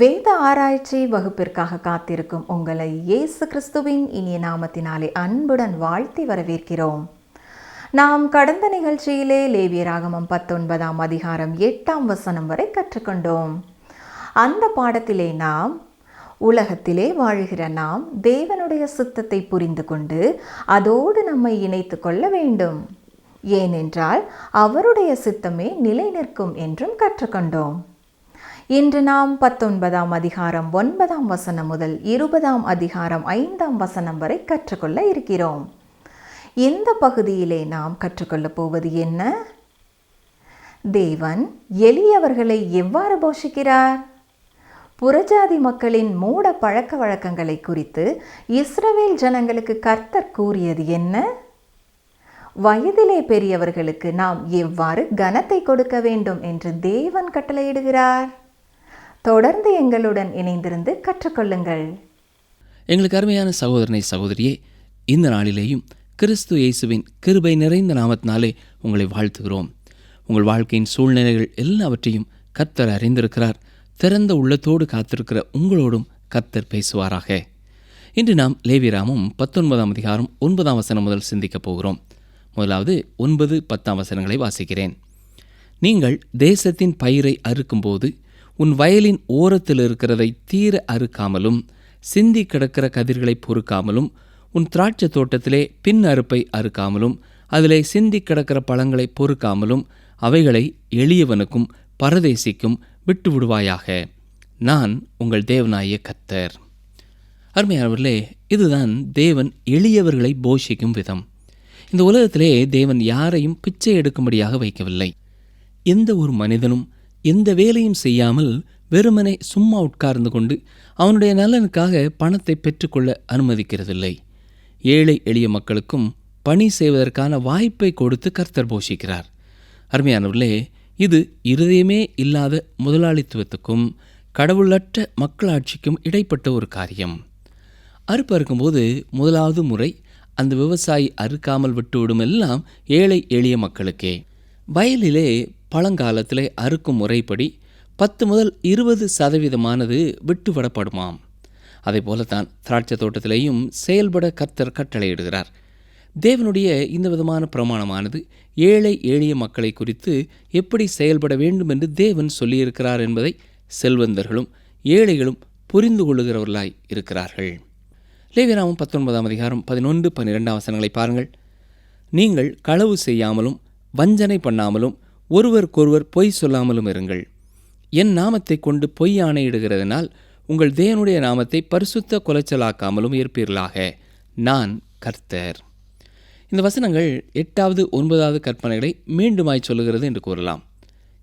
வேத ஆராய்ச்சி வகுப்பிற்காக காத்திருக்கும் உங்களை இயேசு கிறிஸ்துவின் இனிய நாமத்தினாலே அன்புடன் வாழ்த்தி வரவேற்கிறோம். நாம் கடந்த நிகழ்ச்சியிலே லேவியராகமம் 19ஆம் அதிகாரம் 8ஆம் வசனம் வரை கற்றுக்கொண்டோம். அந்த பாடத்திலே நாம் உலகத்திலே வாழுகிற நாம் தேவனுடைய சித்தத்தை புரிந்து கொண்டு அதோடு நம்மை இணைத்து கொள்ள வேண்டும். ஏனென்றால் அவருடைய சித்தமே நிலை நிற்கும் என்றும் கற்றுக்கொண்டோம். இன்று நாம் 19ஆம் அதிகாரம் 9ஆம் வசனம் முதல் 20ஆம் அதிகாரம் 5ஆம் வசனம் வரை கற்றுக்கொள்ள இருக்கிறோம். இந்த பகுதியிலே நாம் கற்றுக்கொள்ளப் போவது என்ன? தேவன் எளியவர்களை எவ்வாறு போஷிக்கிறார்? புறஜாதி மக்களின் மூட பழக்க வழக்கங்களை குறித்து இஸ்ரவேல் ஜனங்களுக்கு கர்த்தர் கூறியது என்ன? வயதிலே பெரியவர்களுக்கு நாம் எவ்வாறு கனத்தை கொடுக்க வேண்டும் என்று தேவன் கட்டளையிடுகிறார். தொடர்ந்து எங்களுடன் இணைந்திருந்து கற்றுக்கொள்ளுங்கள். எங்களுக்கு அருமையான சகோதரனை சகோதரியே, இந்த நாளிலேயும் கிறிஸ்து இயேசுவின் கிருபை நிறைந்த நாமத்தினாலே உங்களை வாழ்த்துகிறோம். உங்கள் வாழ்க்கையின் சூழ்நிலைகள் எல்லாவற்றையும் கர்த்தர் அறிந்திருக்கிறார். திறந்த உள்ளத்தோடு காத்திருக்கிற உங்களோடும் கர்த்தர் பேசுவாராக. இன்று நாம் லேவியராகமம் 19ஆம் அதிகாரம் 9ஆம் வசனம் முதல் சிந்திக்கப் போகிறோம். முதலாவது 9, 10ஆம் வசனங்களை வாசிக்கிறேன். நீங்கள் தேசத்தின் பயிரை அறுக்கும்போது உன் வயலின் ஓரத்தில் இருக்கிறதை தீர அறுக்காமலும் சிந்தி கிடக்கிற கதிர்களை பொறுக்காமலும் உன் திராட்சை தோட்டத்திலே பின் அறுப்பை அறுக்காமலும் அதிலே சிந்தி கிடக்கிற பழங்களை பொறுக்காமலும் அவைகளை எளியவனுக்கும் பரதேசிக்கும் விட்டு விடுவாயாக. நான் உங்கள் தேவனாகிய கர்த்தர். அருமையானவர்களே, இதுதான் தேவன் எளியவர்களை போஷிக்கும் விதம். இந்த உலகத்திலே தேவன் யாரையும் பிச்சை எடுக்கும்படியாக வைக்கவில்லை. எந்த ஒரு மனிதனும் எந்த வேலையும் செய்யாமல் வெறுமனே சும்மா உட்கார்ந்து கொண்டு அவனுடைய நலனுக்காக பணத்தை பெற்றுக்கொள்ள அனுமதிக்கிறதில்லை. ஏழை எளிய மக்களுக்கும் பணி செய்வதற்கான வாய்ப்பை கொடுத்து கர்த்தர் போஷிக்கிறார். அருமையானவர்களே, இது இருதயமே இல்லாத முதலாளித்துவத்துக்கும் கடவுளற்ற மக்களாட்சிக்கும் இடைப்பட்ட ஒரு காரியம். அறுப்பு அறுக்கும்போது முதலாவது முறை அந்த விவசாயி அறுக்காமல் விட்டுவிடும் எல்லாம் ஏழை எளிய மக்களுக்கே. வயலிலே பழங்காலத்திலே அறுக்கும் முறைப்படி 10 முதல் 20% விட்டுவிடப்படுமாம். அதே போலத்தான் திராட்சை தோட்டத்திலேயும் செயல்பட கர்த்தர் கட்டளையிடுகிறார். தேவனுடைய இந்த விதமான பிரமாணமானது ஏழை எளிய மக்களை குறித்து எப்படி செயல்பட வேண்டும் என்று தேவன் சொல்லியிருக்கிறார் என்பதை செல்வந்தர்களும் ஏழைகளும் புரிந்து கொள்ளுகிறவர்களாய் இருக்கிறார்கள். லேவியராகமம் 19ஆம் அதிகாரம் 11, 12ஆம் வசனங்களை பாருங்கள். நீங்கள் களவு செய்யாமலும் வஞ்சனை பண்ணாமலும் ஒருவருக்கொருவர் பொய் சொல்லாமலும் இருங்கள். என் நாமத்தை கொண்டு பொய் ஆணையிடுகிறதுனால் உங்கள் தேவனுடைய நாமத்தை பரிசுத்த குலைச்சலாக்காமலும் இருப்பீர்களாக. நான் கர்த்தர். இந்த வசனங்கள் 8வது 9வது கற்பனைகளை மீண்டுமாய் சொல்லுகிறது என்று கூறலாம்.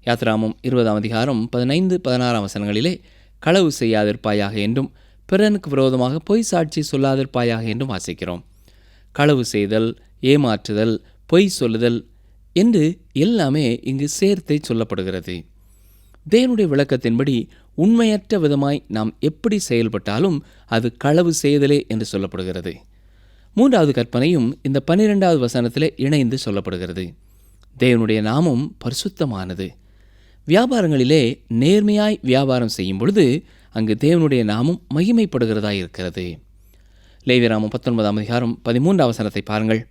யாத்திராகமம் 20ஆம் அதிகாரம் 15, 16ஆம் வசனங்களிலே களவு செய்யாதிருப்பாயாக என்றும் பிறனுக்கு விரோதமாக பொய் சாட்சி சொல்லாதிருப்பாயாக என்றும் வாசிக்கிறோம். களவு செய்தல், ஏமாற்றுதல், பொய் சொல்லுதல் என்று எல்லாமே இங்கு சேர்த்தே சொல்லப்படுகிறது. தேவனுடைய விளக்கத்தின்படி உண்மையற்ற விதமாய் நாம் எப்படி செயல்பட்டாலும் அது களவு செய்தலே என்று சொல்லப்படுகிறது. 3வது கற்பனையும் இந்த 12வது வசனத்திலே இணைந்து சொல்லப்படுகிறது. தேவனுடைய நாமம் பரிசுத்தமானது. வியாபாரங்களிலே நேர்மையாய் வியாபாரம் செய்யும் பொழுது அங்கு தேவனுடைய நாமம் மகிமைப்படுகிறதாய் இருக்கிறது. லேவியராகமம் 19ஆம் அதிகாரம் 13ஆம் வசனத்தை பாருங்கள்.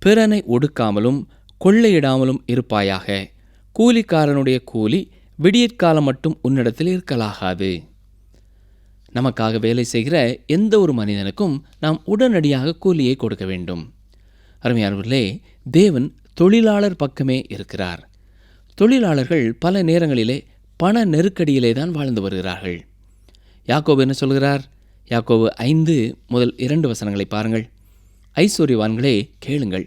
பிறனை ஒடுக்காமலும் கொள்ளையிடாமலும் இருப்பாயாக. கூலிக்காரனுடைய கூலி விடியற்காலம் மட்டும் உன்னிடத்தில் இருக்கலாகாது. நமக்காக வேலை செய்கிற எந்த ஒரு மனிதனுக்கும் நாம் உடனடியாக கூலியை கொடுக்க வேண்டும். அருமையானவர்களே, தேவன் தொழிலாளர் பக்கமே இருக்கிறார். தொழிலாளர்கள் பல நேரங்களிலே பண நெருக்கடியிலே தான் வாழ்ந்து வருகிறார்கள். யாக்கோபு என்ன சொல்கிறார்? யாக்கோபு 5 முதல் 2 வசனங்களை பாருங்கள். ஐஸ்வர்யவான்களே கேளுங்கள்,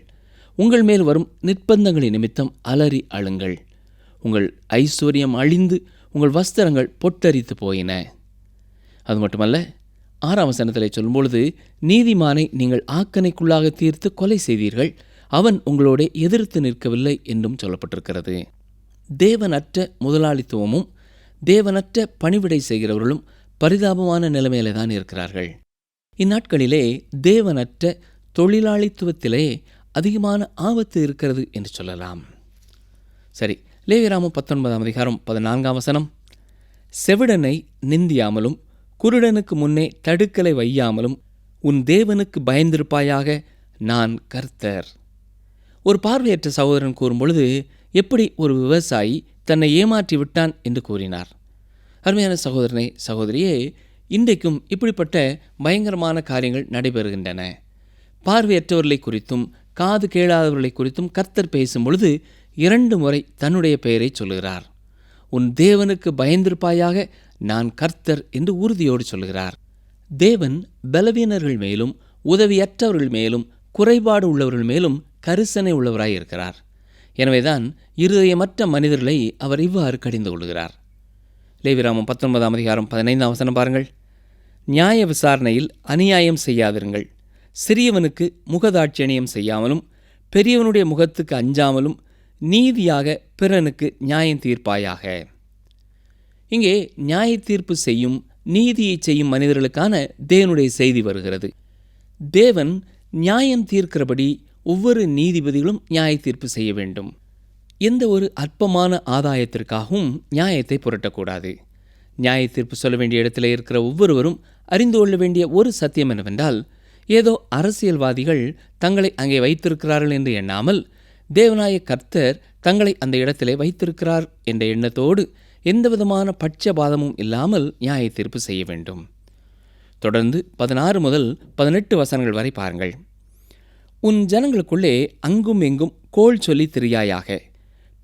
உங்கள் மேல் வரும் நிர்பந்தங்களின் நிமித்தம் அலறி அழுங்கள். உங்கள் ஐஸ்வர்யம் அழிந்து உங்கள் வஸ்திரங்கள் பொட்டரித்து போயின. அது மட்டுமல்ல, 6ஆம் வசனத்திலே சொல்லும்பொழுது, நீதிமானை நீங்கள் ஆக்கனைக்குள்ளாக தீர்த்து கொலை செய்தீர்கள், அவன் உங்களோட எதிர்த்து நிற்கவில்லை என்றும் சொல்லப்பட்டிருக்கிறது. தேவனற்ற முதலாளித்துவமும் தேவனற்ற பணிவிடை செய்கிறவர்களும் பரிதாபமான நிலைமையிலே தான் இருக்கிறார்கள். இந்நாட்களிலே தேவனற்ற தொழிலாளித்துவத்திலே அதிகமான ஆபத்து இருக்கிறது என்று சொல்லலாம். சரி, லேவியராகமம் 19ஆம் அதிகாரம் 14ஆம் வசனம். செவிடனை நிந்தியாமலும் குருடனுக்கு முன்னே தடுக்கலை வையாமலும் உன் தேவனுக்கு பயந்திருப்பாயாக, நான் கர்த்தர். ஒரு பார்வையற்ற சகோதரன் கூறும்பொழுது எப்படி ஒரு விவசாயி தன்னை ஏமாற்றி விட்டான் என்று கூறினார். அருமையான சகோதரனே, சகோதரியே, இன்றைக்கும் இப்படிப்பட்ட பயங்கரமான காரியங்கள் நடைபெறுகின்றன. பார்வையற்றவர்களை குறித்தும் காது கேளாதவர்களை குறித்தும் கர்த்தர் பேசும் பொழுது 2 முறை தன்னுடைய பெயரை சொல்லுகிறார். உன் தேவனுக்கு பயந்திருப்பாயாக, நான் கர்த்தர் என்று உறுதியோடு சொல்கிறார். தேவன் பலவீனர்கள் மேலும் உதவியற்றவர்கள் மேலும் குறைபாடு உள்ளவர்கள் மேலும் கரிசனை உள்ளவராய் இருக்கிறார். எனவேதான் இருதயமற்ற மனிதர்களை அவர் இவ்வாறு கடிந்து கொள்கிறார். லேவியராகமம் 19:15 பாருங்கள். நியாய விசாரணையில் அநியாயம் செய்யாதிருங்கள், சிறியவனுக்கு முகதாட்சணியம் செய்யாமலும் பெரியவனுடைய முகத்துக்கு அஞ்சாமலும் நீதியாக பிறனுக்கு நியாயம் தீர்ப்பாயாக. இங்கே நியாய தீர்ப்பு செய்யும், நீதியை செய்யும் மனிதர்களுக்கான தேவனுடைய செய்தி வருகிறது. தேவன் நியாயம் தீர்க்கிறபடி ஒவ்வொரு நீதிபதிகளும் நியாய தீர்ப்பு செய்ய வேண்டும். எந்த ஒரு அற்பமான ஆதாயத்திற்காகவும் நியாயத்தை புரட்டக்கூடாது. நியாய தீர்ப்பு சொல்ல வேண்டிய இடத்துல இருக்கிற ஒவ்வொருவரும் அறிந்து கொள்ள வேண்டிய ஒரு சத்தியம் என்னவென்றால், ஏதோ அரசியல்வாதிகள் தங்களை அங்கே வைத்திருக்கிறார்கள் என்று எண்ணாமல், தேவனாய கர்த்தர் தங்களை அந்த இடத்திலே வைத்திருக்கிறார் என்ற எண்ணத்தோடு எந்தவிதமான பட்சபாதமும் இல்லாமல் நியாய தீர்ப்பு செய்ய வேண்டும். தொடர்ந்து 16 முதல் 18 வசனங்கள் வரை பாருங்கள். உன் ஜனங்களுக்குள்ளே அங்கும் எங்கும் கோள் சொல்லி திரியாயாக,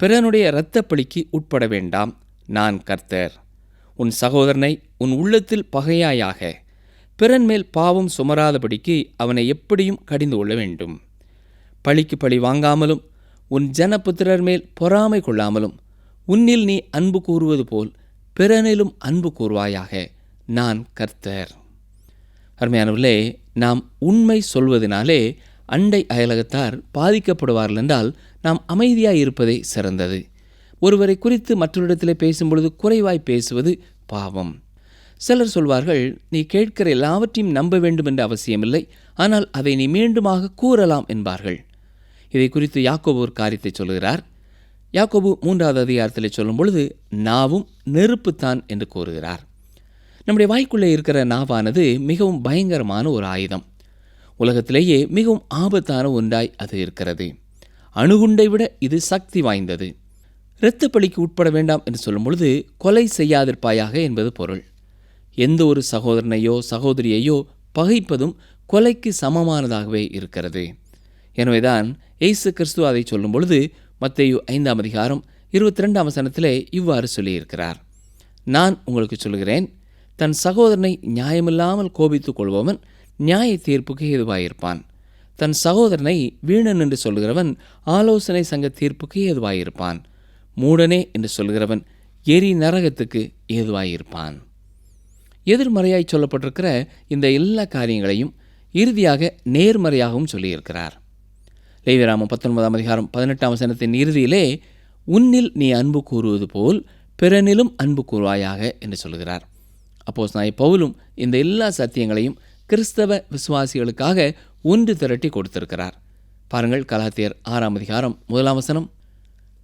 பிறனுடைய இரத்தப்பழிக்கு உட்பட வேண்டாம், நான் கர்த்தர். உன் சகோதரனை உன் உள்ளத்தில் பகையாயாக, பிறன் மேல் பாவம் சுமராதபடிக்கு அவனை எப்படியும் கடிந்து கொள்ள வேண்டும். பழிக்கு பழி வாங்காமலும் உன் ஜனபுத்திரர் மேல் பொறாமை கொள்ளாமலும் உன்னில் நீ அன்பு கூறுவது போல் பிறனிலும் அன்பு கூறுவாயாக, நான் கர்த்தர். அருமையானவர்களே, நாம் உண்மை சொல்வதனாலே அண்டை அயலகத்தார் பாதிக்கப்படுவார்கள் என்றால் நாம் அமைதியாய் இருப்பதே சிறந்தது. ஒருவரை குறித்து மற்றொரிடத்திலே பேசும்பொழுது குறைவாய் பேசுவது பாவம். சிலர் சொல்வார்கள், நீ கேட்கிற எல்லாவற்றையும் நம்ப வேண்டும் என்ற அவசியமில்லை, ஆனால் அதை நீ மீண்டுமாக கூறலாம் என்பார்கள். இதை குறித்து யாக்கோபு ஒரு காரியத்தை சொல்கிறார். யாக்கோபு 3வது அதிகாரத்திலே சொல்லும் பொழுது நாவும் நெருப்புத்தான் என்று கூறுகிறார். நம்முடைய வாய்க்குள்ளே இருக்கிற நாவானது மிகவும் பயங்கரமான ஒரு ஆயுதம். உலகத்திலேயே மிகவும் ஆபத்தான ஒன்றாய் அது இருக்கிறது. அணுகுண்டை விட இது சக்தி வாய்ந்தது. இரத்தப்பழிக்கு உட்பட வேண்டாம் என்று சொல்லும் பொழுது கொலை செய்யாதிருப்பாயாக என்பது பொருள். எந்த ஒரு சகோதரனையோ சகோதரியையோ பகைப்பதும் கொலைக்கு சமமானதாகவே இருக்கிறது. எனவேதான் இயேசு கிறிஸ்து அதை சொல்லும் பொழுது மத்தேயு 5:22 இவ்வாறு சொல்லியிருக்கிறார். நான் உங்களுக்கு சொல்கிறேன், தன் சகோதரனை நியாயமில்லாமல் கோபித்துக் கொள்பவன் நியாய தீர்ப்புக்கு ஏதுவாயிருப்பான். தன் சகோதரனை வீணன் என்று சொல்கிறவன் ஆலோசனை சங்க தீர்ப்புக்கு ஏதுவாயிருப்பான். மூடனே என்று சொல்கிறவன் எரி நரகத்துக்கு ஏதுவாயிருப்பான். எதிர்மறையாய் சொல்லப்பட்டிருக்கிற இந்த எல்லா காரியங்களையும் இறுதியாக நேர்மறையாகவும் சொல்லியிருக்கிறார். லேவியராகமம் 19:18 இறுதியிலே உன்னில் நீ அன்பு கூறுவது போல் பிறனிலும் அன்பு கூறுவாயாக என்று சொல்கிறார். அப்போஸ்தலனாகிய பவுலும் இந்த எல்லா சத்தியங்களையும் கிறிஸ்தவ விசுவாசிகளுக்காக ஒன்று திரட்டி கொடுத்திருக்கிறார். பாருங்கள், கலாத்தியர் 6:1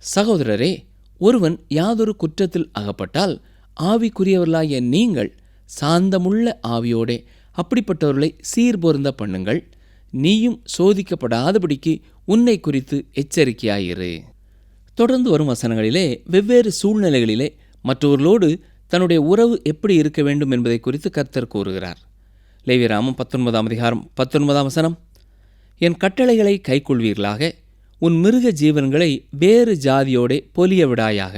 சகோதரரே, ஒருவன் யாதொரு குற்றத்தில் அகப்பட்டால் ஆவிக்குரியவர்களாகிய நீங்கள் சாந்தமுள்ள ஆவியோடே அப்படிப்பட்டவர்களை சீர்பொருந்த பண்ணுங்கள். நீயும் சோதிக்கப்படாதபடிக்கு உன்னை குறித்து எச்சரிக்கையாயிரு. தொடர்ந்து வரும் வசனங்களிலே வெவ்வேறு சூழ்நிலைகளிலே மற்றவர்களோடு தன்னுடைய உறவு எப்படி இருக்க வேண்டும் என்பதை குறித்து கர்த்தர் கூறுகிறார். லேவியராகமம் 19:19 என் கட்டளைகளை கைக்கொள்வீர்களாக, உன் மிருக ஜீவன்களை வேறு ஜாதியோடே பொலிய விடாயாக,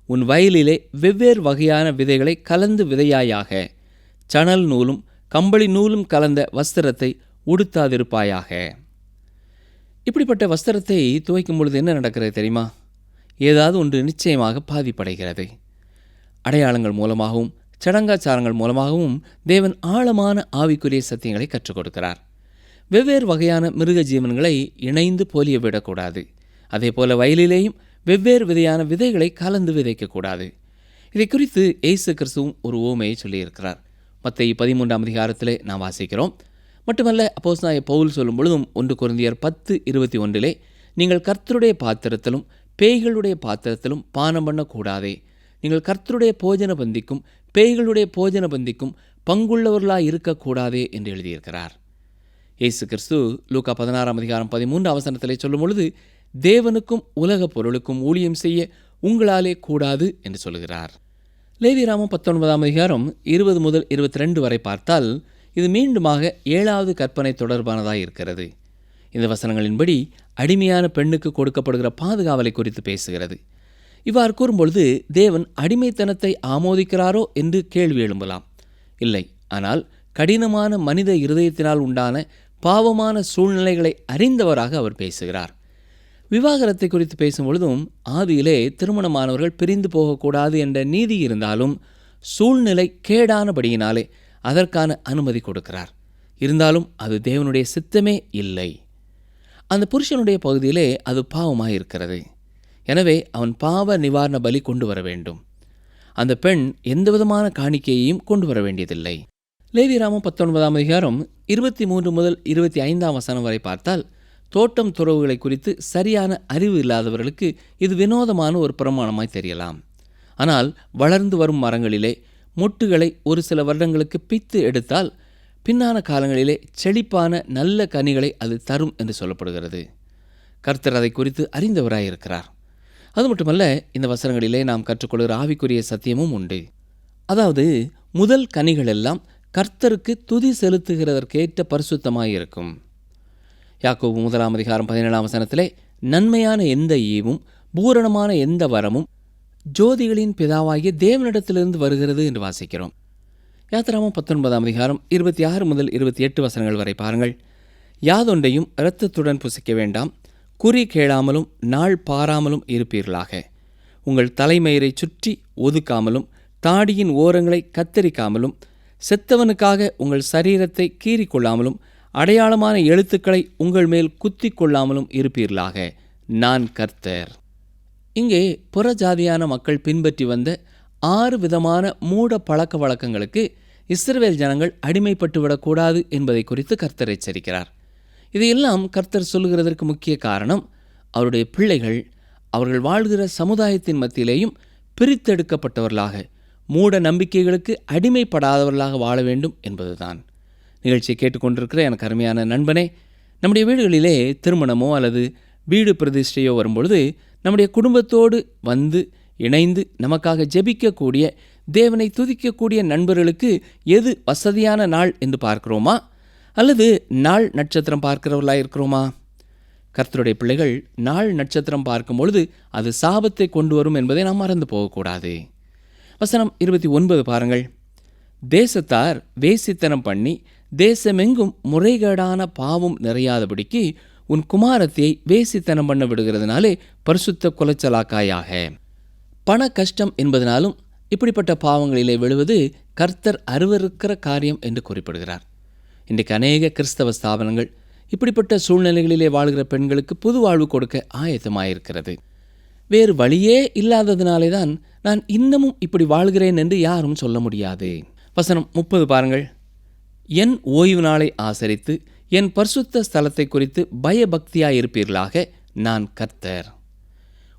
உன் வயலிலே வெவ்வேறு வகையான விதைகளை கலந்து விதையாயாக, சணல் நூலும் கம்பளி நூலும் கலந்த வஸ்திரத்தை உடுத்தாதிருப்பாயாக. இப்படிப்பட்ட வஸ்திரத்தை துவைக்கும் பொழுது என்ன நடக்கிறது தெரியுமா? ஏதாவது ஒன்று நிச்சயமாக பாதிப்படைகிறது. அடையாளங்கள் மூலமாகவும் சடங்காச்சாரங்கள் மூலமாகவும் தேவன் ஆழமான ஆவிக்குரிய சத்தியங்களை கற்றுக் கொடுக்கிறார். வெவ்வேறு வகையான மிருக ஜீவன்களை இணைந்து போலிய விடக்கூடாது. அதே போல வயலிலேயும் வெவ்வேறு விதையான விதைகளை கலந்து விதைக்கக்கூடாது. இதை குறித்து இயேசு கிறிஸ்துவும் ஒரு உவமையை சொல்லியிருக்கிறார். மத்தேயு 13 நாம் வாசிக்கிறோம். மட்டுமல்ல, அப்போஸ்தலனாகிய பவுல் சொல்லும் பொழுதும் 1 கொரிந்தியர் 10:21 நீங்கள் கர்த்தருடைய பாத்திரத்திலும் பேய்களுடைய பாத்திரத்திலும் பானம் பண்ணக்கூடாதே, நீங்கள் கர்த்தருடைய போஜன பந்திக்கும் பேய்களுடைய போஜன பந்திக்கும் பங்குள்ளவர்களாய் இருக்கக்கூடாதே என்று எழுதியிருக்கிறார். இயேசு கிறிஸ்து லூக்கா 16:13 சொல்லும் பொழுது, தேவனுக்கும் உலகப் பொருளுக்கும் ஊழியம் செய்ய உங்களாலே கூடாது என்று சொல்கிறார். லேவியராகமம் 19 முதல் 22 வரை பார்த்தால் இது மீண்டுமாக 7வது கற்பனை தொடர்பானதாக இருக்கிறது. இந்த வசனங்களின்படி அடிமையான பெண்ணுக்கு கொடுக்கப்படுகிற பாதுகாவலை குறித்து பேசுகிறது. இவ்வாறு கூறும்பொழுது தேவன் அடிமைத்தனத்தை ஆமோதிக்கிறாரோ என்று கேள்வி எழும்பலாம். இல்லை, ஆனால் கடினமான மனித இருதயத்தினால் உண்டான பாவமான சூழ்நிலைகளை அறிந்தவராக அவர் பேசுகிறார். விவாகரத்தை குறித்து பேசும்பொழுதும் ஆதியிலே திருமணமானவர்கள் பிரிந்து போகக்கூடாது என்ற நீதி இருந்தாலும் சூழ்நிலை கேடானபடியினாலே அதற்கான அனுமதி கொடுக்கிறார். இருந்தாலும் அது தேவனுடைய சித்தமே இல்லை. அந்த புருஷனுடைய பகுதியிலே அது பாவமாக இருக்கிறது. எனவே அவன் பாவ நிவாரண பலி கொண்டு வர வேண்டும். அந்த பெண் எந்தவிதமான காணிக்கையையும் கொண்டு வர வேண்டியதில்லை. லேவியராகமம் 19 23 முதல் 25 வரை பார்த்தால் தோட்டம் துறவுகளை குறித்து சரியான அறிவு இல்லாதவர்களுக்கு இது வினோதமான ஒரு பிரமாணமாய் தெரியலாம். ஆனால் வளர்ந்து வரும் மரங்களிலே மொட்டுகளை ஒரு சில வருடங்களுக்கு பித்து எடுத்தால் பின்னான காலங்களிலே செழிப்பான நல்ல கனிகளை அது தரும் என்று சொல்லப்படுகிறது. கர்த்தர் அதை குறித்து அறிந்தவராயிருக்கிறார். அது மட்டுமல்ல, இந்த வசனங்களிலே நாம் கற்றுக்கொள்கிற ஆவிக்குரிய சத்தியமும் உண்டு. அதாவது முதல் கனிகள் எல்லாம் கர்த்தருக்கு துதி செலுத்துகிறதற்கேற்ற பரிசுத்தமாயிருக்கும். யாக்கோபு 1:17 நன்மையான எந்த ஈவும் பூரணமான எந்த வரமும் ஜோதிகளின் பிதாவாகிய தேவனிடத்திலிருந்து வருகிறது என்று வாசிக்கிறோம். யாத்திராகமம் 19 26 முதல் 28 வரை பாருங்கள். யாதொன்றையும் இரத்தத்துடன் புசிக்க வேண்டாம், குறி கேளாமலும் நாள் பாராமலும் இருப்பீர்களாக. உங்கள் தலைமயிரை சுற்றி ஒதுக்காமலும் தாடியின் ஓரங்களை கத்தரிக்காமலும் செத்தவனுக்காக உங்கள் சரீரத்தை கீறிக்கொள்ளாமலும் அடையாளமான எழுத்துக்களை உங்கள் மேல் குத்தி கொள்ளாமலும் இருப்பீர்களாக. நான் கர்த்தர். இங்கே புறஜாதியான மக்கள் பின்பற்றி வந்த 6 விதமான மூட பழக்க வழக்கங்களுக்கு இஸ்ரவேல் ஜனங்கள் அடிமைப்பட்டு விடக்கூடாது என்பதை குறித்து கர்த்தர் எச்சரிக்கிறார். இதையெல்லாம் கர்த்தர் சொல்லுகிறதற்கு முக்கிய காரணம் அவருடைய பிள்ளைகள் அவர்கள் வாழ்கிற சமுதாயத்தின் மத்தியிலேயும் பிரித்தெடுக்கப்பட்டவர்களாக மூட நம்பிக்கைகளுக்கு அடிமைப்படாதவர்களாக வாழ வேண்டும் என்பதுதான். நிகழ்ச்சியை கேட்டுக்கொண்டிருக்கிற எனக்கு அருமையான நண்பனே, நம்முடைய வீடுகளிலே திருமணமோ அல்லது வீடு பிரதிஷ்டையோ வரும்பொழுது நம்முடைய குடும்பத்தோடு வந்து இணைந்து நமக்காக ஜெபிக்கக்கூடிய, தேவனை துதிக்கக்கூடிய நண்பர்களுக்கு எது வசதியான நாள் என்று பார்க்கிறோமா, அல்லது நாள் நட்சத்திரம் பார்க்கிறவர்களாக இருக்கிறோமா? கர்த்தருடைய பிள்ளைகள் நாள் நட்சத்திரம் பார்க்கும் பொழுது அது சாபத்தை கொண்டு வரும் என்பதை நாம் மறந்து போகக்கூடாது. வசனம் 29 பாருங்கள். தேசத்தார் வேசித்தனம் பண்ணி தேசமெங்கும் முறைகேடான பாவம் நிறையாதபடிக்கு உன் குமாரத்தியை வேசித்தனம் பண்ண விடுகிறதுனாலே பரிசுத்த குலைச்சலாக்காயாக. பண கஷ்டம் என்பதனாலும் இப்படிப்பட்ட பாவங்களிலே விழுவது கர்த்தர் அருவருக்கிற காரியம் என்று குறிப்பிடுகிறார். இன்றைக்கு அநேக கிறிஸ்தவ ஸ்தாபனங்கள் இப்படிப்பட்ட சூழ்நிலைகளிலே வாழ்கிற பெண்களுக்கு புது வாழ்வு கொடுக்க ஆயத்தமாயிருக்கிறது. வேறு வழியே இல்லாததினாலே தான் நான் இன்னமும் இப்படி வாழ்கிறேன் என்று யாரும் சொல்ல முடியாது. வசனம் 30 பாருங்கள். என் ஓய்வு நாளை ஆசரித்து என் பரிசுத்த ஸ்தலத்தை குறித்து பயபக்தியாயிருப்பீர்களாக. நான் கர்த்தர்.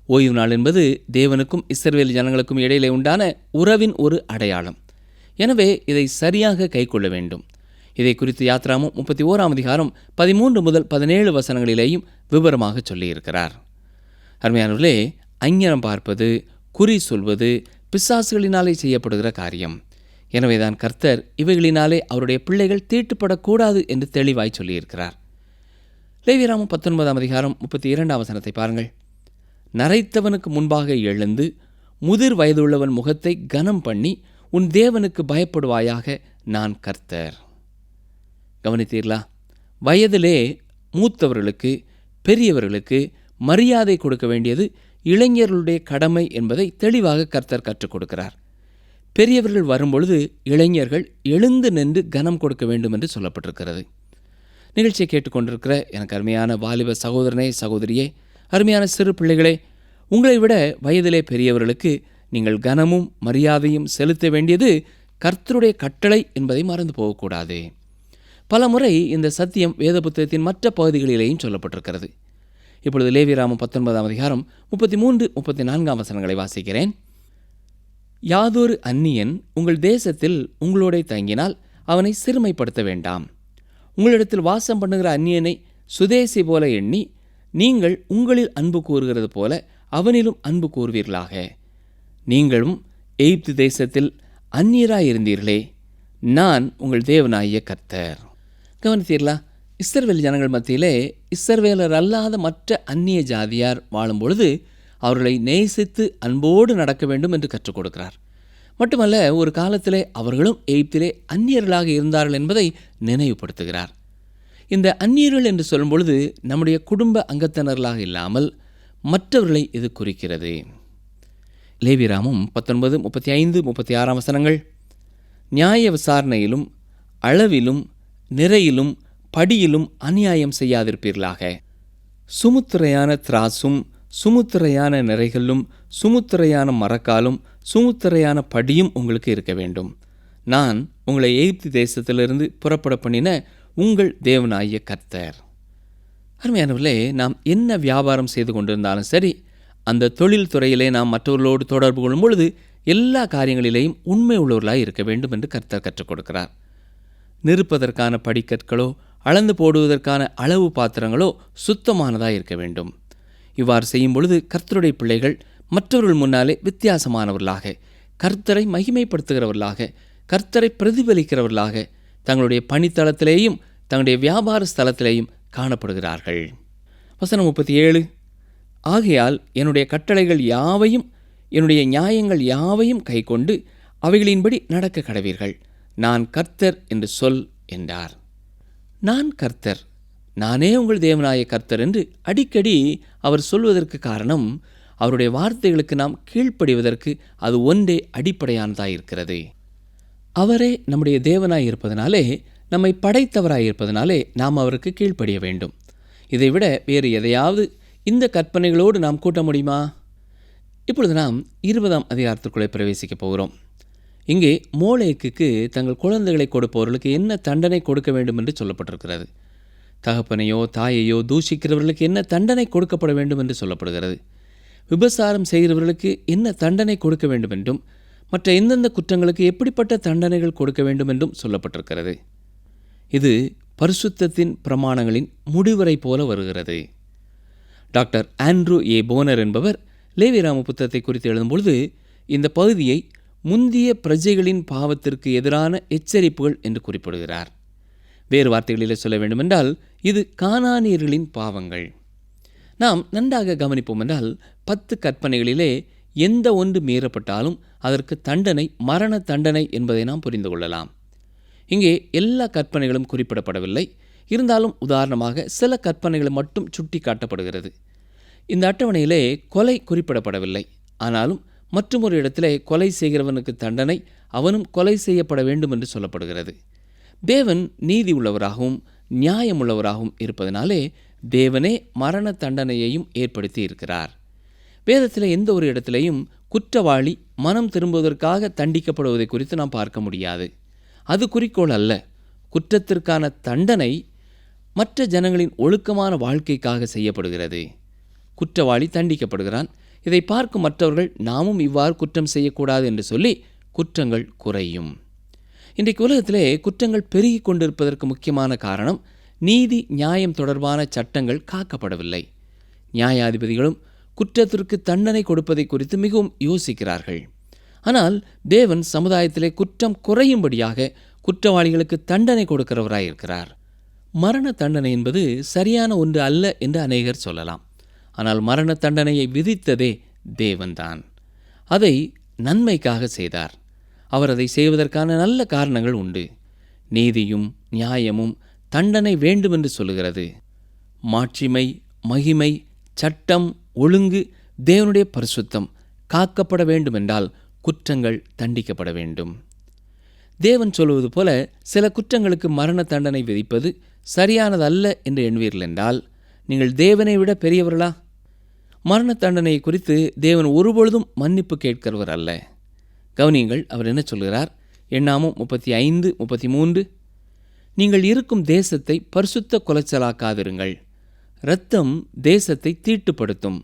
ஓய்வு நாள் என்பது தேவனுக்கும் இஸ்ரவேல் ஜனங்களுக்கும் இடையிலே உண்டான உறவின் ஒரு அடையாளம். எனவே இதை சரியாக கைக்கொள்ள வேண்டும். இதை குறித்து யாத்திராகமம் 31 13 முதல் 17 வசனங்களிலேயும் விவரமாக சொல்லியிருக்கிறார். அருமையானவர்களே, அஞ்ஞனம் பார்ப்பது, குறி சொல்வது பிசாசுகளினாலே செய்யப்படுகிற காரியம். எனவேதான் கர்த்தர் இவைகளினாலே அவருடைய பிள்ளைகள் தீட்டுப்படக்கூடாது என்று தெளிவாய் சொல்லியிருக்கிறார். லேவியராகமம் 19 32 பாருங்கள். நரைத்தவனுக்கு முன்பாக எழுந்து முதிர் வயதுள்ளவன் முகத்தை கனம் பண்ணி உன் தேவனுக்கு பயப்படுவாயாக. நான் கர்த்தர். கவனித்தீர்களா? வயதிலே மூத்தவர்களுக்கு, பெரியவர்களுக்கு மரியாதை கொடுக்க வேண்டியது இளைஞர்களுடைய கடமை என்பதை தெளிவாக கர்த்தர் கற்றுக் கொடுக்கிறார். பெரியவர்கள் வரும்பொழுது இளைஞர்கள் எழுந்து நின்று கனம் கொடுக்க வேண்டும் என்று சொல்லப்பட்டிருக்கிறது. நிகழ்ச்சியை கேட்டுக்கொண்டிருக்கிற எனக்கு அருமையான வாலிப சகோதரனே, சகோதரியே, அருமையான சிறு பிள்ளைகளே, உங்களை விட வயதிலே பெரியவர்களுக்கு நீங்கள் கனமும் மரியாதையும் செலுத்த வேண்டியது கர்த்தருடைய கட்டளை என்பதை மறந்து போகக்கூடாது. பல முறை இந்த சத்தியம் வேத புத்தகத்தின் மற்ற பகுதிகளிலேயும் சொல்லப்பட்டிருக்கிறது. இப்பொழுது லேவியராகமம் 19 33 34 வாசிக்கிறேன். யாதொரு அந்நியன் உங்கள் தேசத்தில் உங்களோட தங்கினால் அவனை சிறுமைப்படுத்த வேண்டாம். உங்களிடத்தில் வாசம் பண்ணுகிற அந்நியனை சுதேசி போல எண்ணி நீங்கள் உங்களில் அன்பு கூறுகிறது போல அவனிலும் அன்பு கூறுவீர்களாக. நீங்களும் எகிப்து தேசத்தில் அந்நியராயிருந்தீர்களே, நான் உங்கள் தேவனாகிய கர்த்தர். கவனித்தீர்களா? இஸ்ரவேல் ஜனங்கள் மத்தியிலே இஸ்ரவேலர் அல்லாத மற்ற அந்நிய ஜாதியார் வாழும்பொழுது அவர்களை நேசித்து அன்போடு நடக்க வேண்டும் என்று கற்றுக் கொடுக்கிறார். மட்டுமல்ல, ஒரு காலத்திலே அவர்களும் எகிப்திலே அந்நியர்களாக இருந்தார்கள் என்பதை நினைவுபடுத்துகிறார். இந்த அந்நியர்கள் என்று சொல்லும் பொழுது நம்முடைய குடும்ப அங்கத்தினர்களாக இல்லாமல் மற்றவர்களை இது குறிக்கிறது. லேவியராகமம் 19:35-36 வசனங்கள். நியாய விசாரணையிலும் அளவிலும் நிறையிலும் படியிலும் அநியாயம் செய்யாதிருப்பீர்களாக. சுமுத்திரையான திராசும் சுமுத்திரையான நிறைகளும் சுமுத்திரையான மரக்காலும் சுமுத்திரையான படியும் உங்களுக்கு இருக்க வேண்டும். நான் உங்களை எகிப்து தேசத்திலிருந்து புறப்பட பண்ணின உங்கள் தேவனாகிய கர்த்தர். அருமையானவர்களே, நாம் என்ன வியாபாரம் செய்து கொண்டிருந்தாலும் சரி, அந்த தொழில் துறையிலே நாம் மற்றவர்களோடு தொடர்பு கொள்ளும் பொழுது எல்லா காரியங்களிலேயும் உண்மை உள்ளவர்களாக இருக்க வேண்டும் என்று கர்த்தர் கற்றுக் கொடுக்கிறார். நிற்பதற்கான படிக்கற்களோ அளந்து போடுவதற்கான அளவு பாத்திரங்களோ சுத்தமானதாக இருக்க வேண்டும். இவ்வாறு செய்யும் பொழுது கர்த்தருடைய பிள்ளைகள் மற்றவர்கள் முன்னாலே வித்தியாசமானவர்களாக, கர்த்தரை மகிமைப்படுத்துகிறவர்களாக, கர்த்தரை பிரதிபலிக்கிறவர்களாக தங்களுடைய பணித்தளத்திலேயும் தங்களுடைய வியாபார ஸ்தலத்திலேயும் காணப்படுகிறார்கள். வசனம் 37. ஆகையால் என்னுடைய கட்டளைகள் யாவையும் என்னுடைய நியாயங்கள் யாவையும் கைக்கொண்டு அவைகளின்படி நடக்க கடவீர்கள். நான் கர்த்தர் என்று சொல் என்றார். நான் கர்த்தர், நானே உங்கள் தேவனாய கர்த்தர் என்று அடிக்கடி அவர் சொல்வதற்கு காரணம், அவருடைய வார்த்தைகளுக்கு நாம் கீழ்ப்படிவதற்கு அது ஒன்றே அடிப்படையானதாக இருக்கிறது. அவரே நம்முடைய தேவனாய் இருப்பதனாலே, நம்மை படைத்தவராய் இருப்பதனாலே நாம் அவருக்கு கீழ்ப்படிய வேண்டும். இதைவிட வேறு எதையாவது இந்த கற்பனைகளோடு நாம் கூட்ட முடியுமா? இப்பொழுது நாம் 20ஆம் அதிகாரத்திற்குள்ளே பிரவேசிக்கப் போகிறோம். இங்கே மோளேக்குக்கு தங்கள் குழந்தைகளை கொடுப்பவர்களுக்கு என்ன தண்டனை கொடுக்க வேண்டும் என்று சொல்லப்பட்டிருக்கிறது. தகப்பனையோ தாயையோ தூஷிக்கிறவர்களுக்கு என்ன தண்டனை கொடுக்கப்பட வேண்டும் என்று சொல்லப்படுகிறது. விபசாரம் செய்கிறவர்களுக்கு என்ன தண்டனை கொடுக்க வேண்டும் என்றும், மற்ற எந்தெந்த குற்றங்களுக்கு எப்படிப்பட்ட தண்டனைகள் கொடுக்க வேண்டும் என்றும் சொல்லப்பட்டிருக்கிறது. இது பரிசுத்தத்தின் பிரமாணங்களின் முடிவுரை போல வருகிறது. டாக்டர் ஆண்ட்ரூ ஏ போனர் என்பவர் லேவியராகம புத்தகத்தை குறித்து எழுதும்பொழுது இந்த பகுதியை முந்திய பிரஜைகளின் பாவத்திற்கு எதிரான எச்சரிப்புகள் என்று குறிப்பிடுகிறார். வேறு வார்த்தைகளிலே சொல்ல வேண்டுமென்றால் இது கானானியர்களின் பாவங்கள். நாம் நன்றாக கவனிப்போம் என்றால் 10 கற்பனைகளிலே எந்த ஒன்று மீறப்பட்டாலும் அதற்கு தண்டனை மரண தண்டனை என்பதை நாம் புரிந்து கொள்ளலாம். இங்கே எல்லா கற்பனைகளும் குறிப்பிடப்படவில்லை. இருந்தாலும் உதாரணமாக சில கற்பனைகள் மட்டும் சுட்டி காட்டப்படுகிறது. இந்த அட்டவணையிலே கொலை குறிப்பிடப்படவில்லை. ஆனாலும் மற்றொரு இடத்திலே கொலை செய்கிறவனுக்கு தண்டனை, அவனும் கொலை செய்யப்பட வேண்டும் என்று சொல்லப்படுகிறது. தேவன் நீதி உள்ளவராகவும் நியாயம் உள்ளவராகவும் இருப்பதனாலே தேவனே மரண தண்டனையையும் ஏற்படுத்தி இருக்கிறார். வேதத்தில் எந்த ஒரு இடத்திலையும் குற்றவாளி மனம் திரும்புவதற்காக தண்டிக்கப்படுவதை குறித்து நாம் பார்க்க முடியாது. அது குறிக்கோள் அல்ல. குற்றத்திற்கான தண்டனை மற்ற ஜனங்களின் ஒழுக்கமான வாழ்க்கைக்காக செய்யப்படுகிறது. குற்றவாளி தண்டிக்கப்படுகிறான். இதை பார்க்கும் மற்றவர்கள் நாமும் இவ்வாறு குற்றம் செய்யக்கூடாது என்று சொல்லி குற்றங்கள் குறையும். இன்றைக்கு உலகத்திலே குற்றங்கள் பெருகி கொண்டிருப்பதற்கு முக்கியமான காரணம் நீதி நியாயம் தொடர்பான சட்டங்கள் காக்கப்படவில்லை. நியாயாதிபதிகளும் குற்றத்திற்கு தண்டனை கொடுப்பதை குறித்து மிகவும் யோசிக்கிறார்கள். ஆனால் தேவன் சமுதாயத்திலே குற்றம் குறையும்படியாக குற்றவாளிகளுக்கு தண்டனை கொடுக்கிறவராயிருக்கிறார். மரண தண்டனை என்பது சரியான ஒன்று அல்ல என்று அநேகர் சொல்லலாம். ஆனால் மரண தண்டனையை விதித்ததே தேவன்தான். அதை நன்மைக்காக செய்தார். அவர் அதை செய்வதற்கான நல்ல காரணங்கள் உண்டு. நீதியும் நியாயமும் தண்டனை வேண்டுமென்று சொல்லுகிறது. மாட்சிமை, மகிமை, சட்டம், ஒழுங்கு, தேவனுடைய பரிசுத்தம் காக்கப்பட வேண்டுமென்றால் குற்றங்கள் தண்டிக்கப்பட வேண்டும். தேவன் சொல்வது போல சில குற்றங்களுக்கு மரண தண்டனை விதிப்பது சரியானதல்ல என்று எண்ணுவீர்கள் என்றால் நீங்கள் தேவனை விட பெரியவர்களா? மரண தண்டனையை குறித்து தேவன் ஒருபொழுதும் மன்னிப்பு கேட்கிறவர் அல்ல. கவனியுங்கள், அவர் என்ன சொல்கிறார்? எண்ணாமம் 35:33. நீங்கள் இருக்கும் தேசத்தை பரிசுத்த குலைச்சலாக்காதிருங்கள். இரத்தம் தேசத்தை தீட்டுப்படுத்தும்.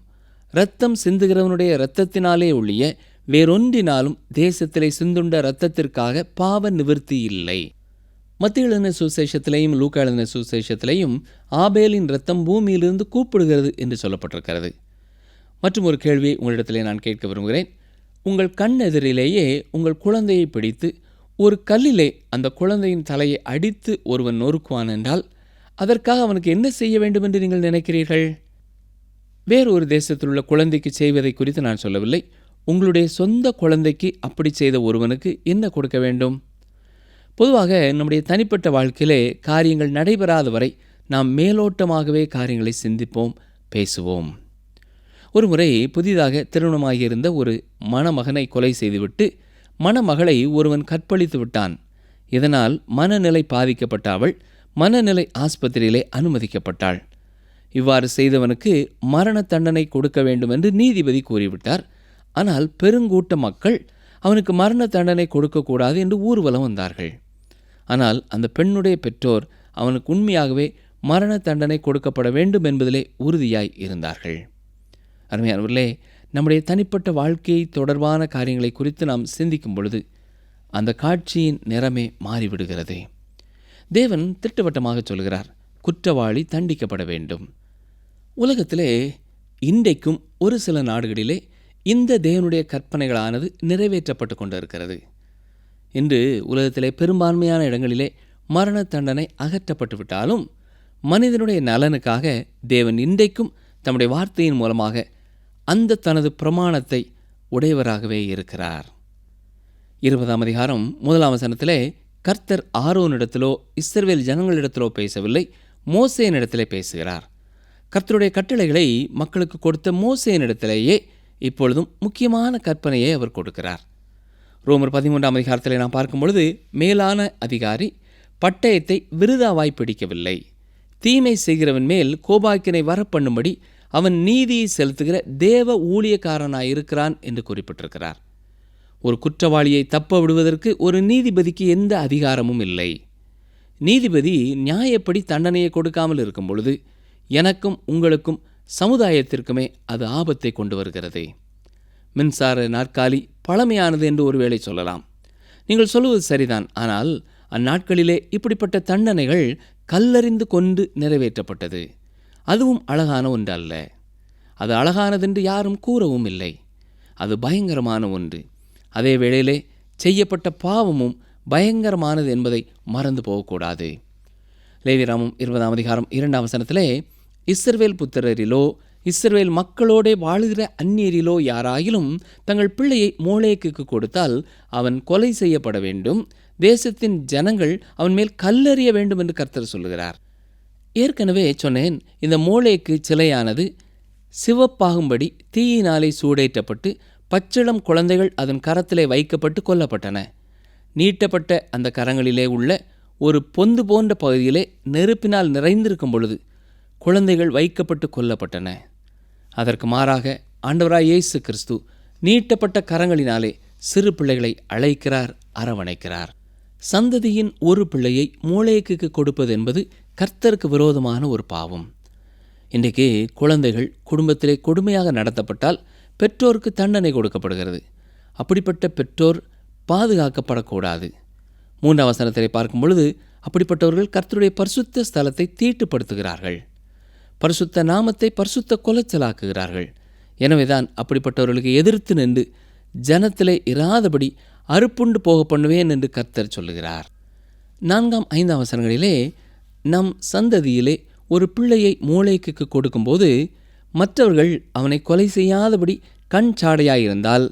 இரத்தம் சிந்துகிறவனுடைய இரத்தத்தினாலே ஒழிய வேறொன்றினாலும் தேசத்திலே சிந்துண்ட இரத்தத்திற்காக பாவ நிவிர்த்தி இல்லை. மத்திய எழுதின சுசேஷத்திலையும் லூக்கா எழுதின சுசேஷத்திலையும் ஆபேலின் இரத்தம் பூமியிலிருந்து கூப்பிடுகிறது என்று சொல்லப்பட்டிருக்கிறது. மற்றும் ஒரு கேள்வியை உங்களிடத்திலே நான் கேட்க விரும்புகிறேன். உங்கள் கண் எதிரிலேயே உங்கள் குழந்தையை பிடித்து ஒரு கல்லிலே அந்த குழந்தையின் தலையை அடித்து ஒருவன் நொறுக்குவான் என்றால் அதற்காக அவனுக்கு என்ன செய்ய வேண்டும் என்று நீங்கள் நினைக்கிறீர்கள்? வேறொரு தேசத்தில் உள்ள குழந்தைக்கு செய்வதை குறித்து நான் சொல்லவில்லை. உங்களுடைய சொந்த குழந்தைக்கு அப்படி செய்த ஒருவனுக்கு என்ன கொடுக்க வேண்டும்? பொதுவாக நம்முடைய தனிப்பட்ட வாழ்க்கையிலே காரியங்கள் நடைபெறாத வரை நாம் மேலோட்டமாகவே காரியங்களை சிந்திப்போம், பேசுவோம். ஒரு முறை புதிதாக திருமணமாகியிருந்த ஒரு மணமகனை கொலை செய்துவிட்டு மணமகளை ஒருவன் கற்பழித்து விட்டான். இதனால் மனநிலை பாதிக்கப்பட்ட அவள் மனநிலை ஆஸ்பத்திரியிலே அனுமதிக்கப்பட்டாள். இவ்வாறு செய்தவனுக்கு மரண தண்டனை கொடுக்க வேண்டும் என்று நீதிபதி கூறிவிட்டார். ஆனால் பெருங்கூட்ட மக்கள் அவனுக்கு மரண தண்டனை கொடுக்கக்கூடாது என்று ஊர்வலம் வந்தார்கள். ஆனால் அந்த பெண்ணுடைய பெற்றோர் அவனுக்கு உண்மையாகவே மரண தண்டனை கொடுக்கப்பட வேண்டும் என்பதிலே உறுதியாய் இருந்தார்கள். அருமையானவர்களே, நம்முடைய தனிப்பட்ட வாழ்க்கை தொடர்பான காரியங்களை குறித்து நாம் சிந்திக்கும் பொழுது அந்த காட்சியின் நிறமே மாறிவிடுகிறது. தேவன் திட்டவட்டமாக சொல்கிறார், குற்றவாளி தண்டிக்கப்பட வேண்டும். உலகத்திலே இன்றைக்கும் ஒரு சில நாடுகளிலே இந்த தேவனுடைய கற்பனைகளானது நிறைவேற்றப்பட்டு கொண்டிருக்கிறது. இன்று உலகத்திலே பெரும்பான்மையான இடங்களிலே மரண தண்டனை அகற்றப்பட்டு விட்டாலும் மனிதனுடைய நலனுக்காக தேவன் இன்றைக்கும் தம்முடைய வார்த்தையின் மூலமாக அந்த தனது பிரமாணத்தை உடையவராகவே இருக்கிறார். 20ஆம் அதிகாரம் 1ஆம் வசனத்திலே கர்த்தர் ஆரோனிடத்திலோ இஸ்ரவேல் ஜனங்களிடத்திலோ பேசவில்லை, மோசேயினிடத்திலே பேசுகிறார். கர்த்தருடைய கட்டளைகளை மக்களுக்கு கொடுத்த மோசேயினிடத்திலேயே இப்பொழுதும் முக்கியமான கற்பனையை அவர் கொடுக்கிறார். ரோமர் 13ஆம் அதிகாரத்தில் நாம் பார்க்கும் பொழுது மேலான அதிகாரி பட்டயத்தை விருதாவாய் பிடிக்கவில்லை, தீமை செய்கிறவன் மேல் கோபாக்கினை வரப்பண்ணும்படி அவன் நீதியை செலுத்துகிற தேவ ஊழியக்காரனாயிருக்கிறான் என்று குறிப்பிட்டிருக்கிறார். ஒரு குற்றவாளியை தப்ப விடுவதற்கு ஒரு நீதிபதிக்கு எந்த அதிகாரமும் இல்லை. நீதிபதி நியாயப்படி தண்டனையை கொடுக்காமல் இருக்கும் பொழுது எனக்கும் உங்களுக்கும் சமுதாயத்திற்குமே அது ஆபத்தை கொண்டு வருகிறது. மின்சார நாற்காலி பழமையானது என்று ஒருவேளை சொல்லலாம். நீங்கள் சொல்லுவது சரிதான். ஆனால் அந்நாட்களிலே இப்படிப்பட்ட தண்டனைகள் கல்லறிந்து கொண்டு நிறைவேற்றப்பட்டது. அதுவும் அழகான ஒன்று அல்ல. அது அழகானதென்று யாரும் கூறவும் இல்லை. அது பயங்கரமான ஒன்று. அதே வேளையிலே செய்யப்பட்ட பாவமும் பயங்கரமானது என்பதை மறந்து போகக்கூடாது. லேவியராகமம் 20ஆம் அதிகாரம் 2ஆம் வசனத்திலே இஸ்ரவேல் புத்திரரிலோ இஸ்ரவேல் மக்களோடே வாழுகிற அந்நியரிலோ யாராயிலும் தங்கள் பிள்ளையை மோளேக்குக்கு கொடுத்தால் அவன் கொலை செய்யப்பட வேண்டும், தேசத்தின் ஜனங்கள் அவன் மேல் கல்லெறிய வேண்டும் என்று கர்த்தர் சொல்லுகிறார். ஏற்கனவே சொன்னேன், இந்த மோளேக்கு சிலையானது சிவப்பாகும்படி தீயினாலே சூடேற்றப்பட்டு பச்சிளம் குழந்தைகள் அதன் கரத்திலே வைக்கப்பட்டு கொல்லப்பட்டன. நீட்டப்பட்ட அந்த கரங்களிலே உள்ள ஒரு பொந்து போன்ற பகுதியிலே நெருப்பினால் நிறைந்திருக்கும் பொழுது குழந்தைகள் வைக்கப்பட்டு கொல்லப்பட்டன. அதற்கு மாறாக ஆண்டவராய் இயேசு கிறிஸ்து நீட்டப்பட்ட கரங்களினாலே சிறு பிள்ளைகளை அழைக்கிறார், அரவணைக்கிறார். சந்ததியின் ஒரு பிள்ளையை மோளேக்குக்கு கொடுப்பது என்பது கர்த்தருக்கு விரோதமான ஒரு பாவம். இன்றைக்கு குழந்தைகள் குடும்பத்திலே கொடுமையாக நடத்தப்பட்டால் பெற்றோருக்கு தண்டனை கொடுக்கப்படுகிறது. அப்படிப்பட்ட பெற்றோர் பாதுகாக்கப்படக்கூடாது. 3ஆம் வசனத்தை பார்க்கும் பொழுது அப்படிப்பட்டவர்கள் கர்த்தருடைய பரிசுத்த ஸ்தலத்தை தீட்டுப்படுத்துகிறார்கள், பரிசுத்த நாமத்தை பரிசுத்த கொலைச்சலாக்குகிறார்கள். எனவேதான் அப்படிப்பட்டவர்களுக்கு எதிர்த்து நின்று ஜனத்திலே இராதபடி அறுப்புண்டு போக பண்ணுவேன் என்று கர்த்தர் சொல்லுகிறார். 4ஆம் 5ஆம் வசனங்களிலே நம் சந்ததியிலே ஒரு பிள்ளையை மோளேக்குக்கு கொடுக்கும்போது மற்றவர்கள் அவனை கொலை செய்யாதபடி கண் சாடையாயிருந்தால்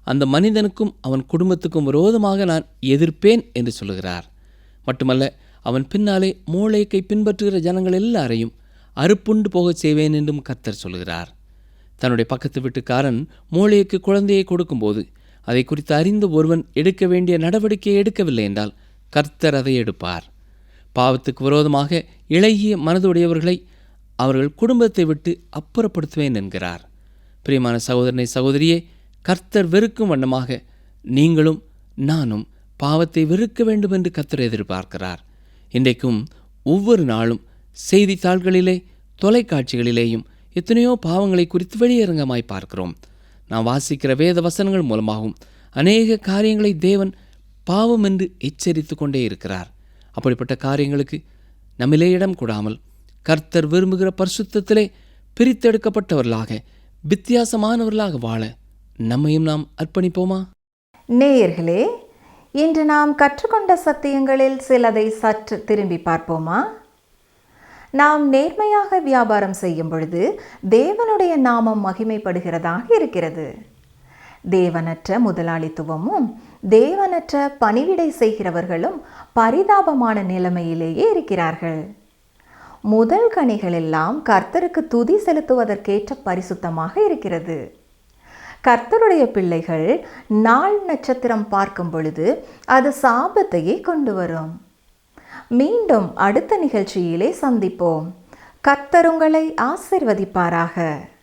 அந்த மனிதனுக்கும் அவன் குடும்பத்துக்கும் விரோதமாக நான் எதிர்ப்பேன் என்று சொல்லுகிறார். மட்டுமல்ல, அவன் பின்னாலே மோளேக்கை பின்பற்றுகிற ஜனங்கள் எல்லாரையும் அறுப்புண்டு போகச் செய்வேன் என்றும் கர்த்தர் சொல்லுகிறார். தன்னுடைய பக்கத்து வீட்டுக்காரன் மோளேக்கு குழந்தையை கொடுக்கும்போது அதை குறித்து அறிந்த ஒருவன் எடுக்க வேண்டிய நடவடிக்கையை எடுக்கவில்லை என்றால் கர்த்தர் அதை எடுப்பார். பாவத்துக்கு விரோதமாக இளகிய மனதுடையவர்களை அவர்கள் குடும்பத்தை விட்டு அப்புறப்படுத்துவேன் என்கிறார். பிரியமான சகோதரனை சகோதரியே, கர்த்தர் வெறுக்கும் வண்ணமாக நீங்களும் நானும் பாவத்தை வெறுக்க வேண்டும் என்று கர்த்தர் எதிர்பார்க்கிறார். இன்றைக்கும் ஒவ்வொரு நாளும் செய்தித்தாள்களிலே தொலைக்காட்சிகளிலேயும் எத்தனையோ பாவங்களை குறித்து வெளியரங்கமாய் பார்க்கிறோம். நாம் வாசிக்கிற வேத வசனங்கள் மூலமாகவும் அநேக காரியங்களை தேவன் பாவம் என்று எச்சரித்து கொண்டே இருக்கிறார். அப்படிப்பட்ட காரியங்களுக்கு நம்மிலே இடம் கொடாமல் கர்த்தர் விரும்புகிற பரிசுத்தத்திலே பிரித்தெடுக்கப்பட்டவர்களாக, வித்தியாசமானவர்களாக வாழ நம்மையும் நாம் அர்ப்பணிப்போமா? நேயர்களே, இன்று நாம் கற்றுக்கொண்ட சத்தியங்களில் சிலதை சற்று திரும்பி பார்ப்போமா? நாம் நேர்மையாக வியாபாரம் செய்யும் பொழுது தேவனுடைய நாமம் மகிமைப்படுகிறதாக இருக்கிறது. தேவனற்ற முதலாளித்துவமும் தேவனற்ற பணிவிடை செய்கிறவர்களும் பரிதாபமான நிலைமையிலேயே இருக்கிறார்கள். முதல் கனிகளெல்லாம் கர்த்தருக்கு துதி செலுத்துவதற்கேற்ற பரிசுத்தமாக இருக்கிறது. கர்த்தருடைய பிள்ளைகள் நாள் நட்சத்திரம் பார்க்கும் பொழுது அது சாபத்தையே கொண்டு வரும். மீண்டும் அடுத்த நிகழ்ச்சியிலே சந்திப்போம். கர்த்தர் உங்களை ஆசீர்வதிப்பாராக.